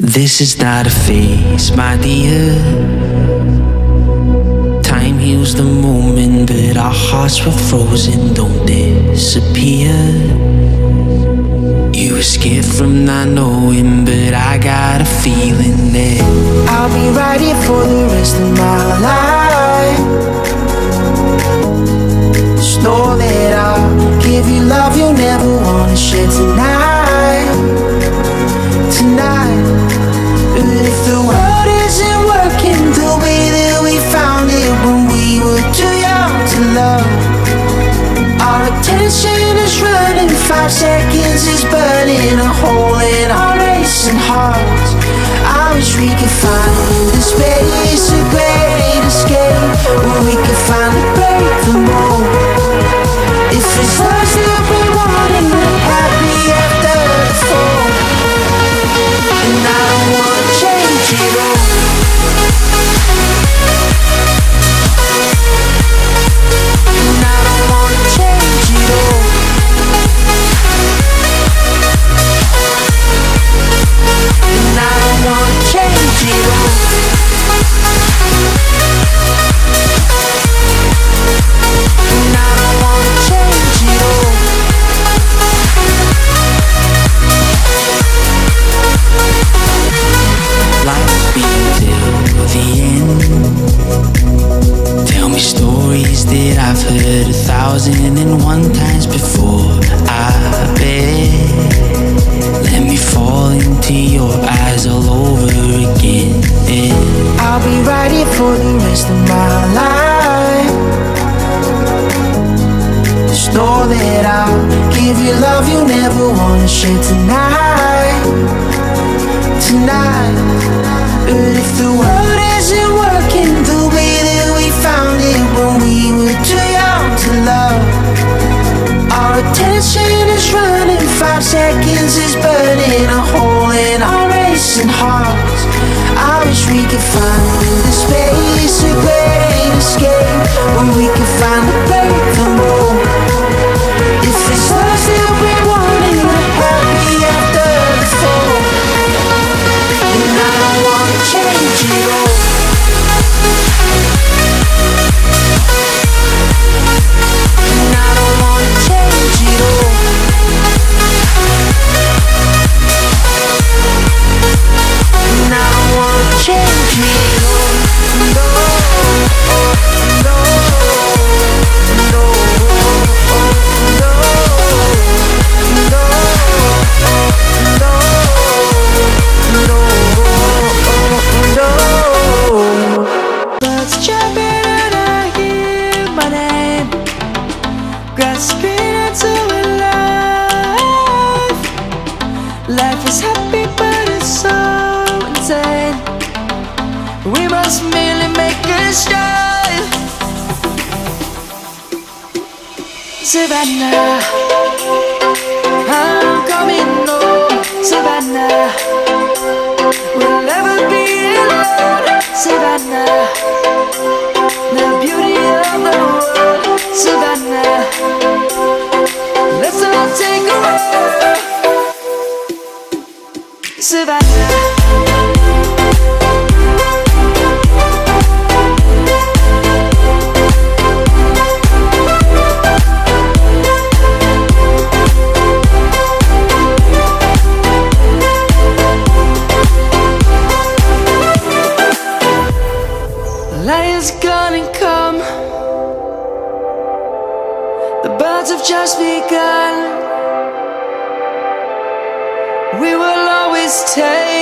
This is not a phase, my dear. Time heals the moment, but our hearts were frozen, don't disappear. You were scared from not knowing, but I got a feeling that I'll be right here for the rest of my life. Just know that I'll give you love you'll never wanna share tonight. Tonight. But if the world isn't working the way that we found it when we were too young to love, our attention is running, 5 seconds is burning a hole in our racing hearts. I wish we could find the space, a great escape, where we could finally break the mold. If it's us that we wanted, happy after the fall. And I don't wanna change it all. And I don't wanna change it all. And I don't wanna change it all. And I don't wanna change it all. Life be till the end. Tell me stories that I've heard 1,001 times before. I bet. Let me fall into your eyes all over again. I'll be right here for the rest of my life. Just know that I'll give you love you'll never wanna share tonight. Tonight. But if the world isn't working the way that we found it when we were too young to love, our attention is running, 5 seconds is burning a hole in our racing hearts. I wish we could find the space, a great escape, where we could finally break the mold. If it's us that we wanted, we're happy after the fall. And I don't wanna change it all. And I don't wanna change it all. And I don't wanna change it all. No, no, no, no, no. Birds chirping and I hear my name, grasping into a life. Life is happy but it's so insane. We must merely make a start. Savannah, I'm coming home. Savannah, we'll never be alone. Savannah, the beauty of the world. Savannah, let's all take a ride. Savannah. Lion's gonna come. The birds have just begun. We will always take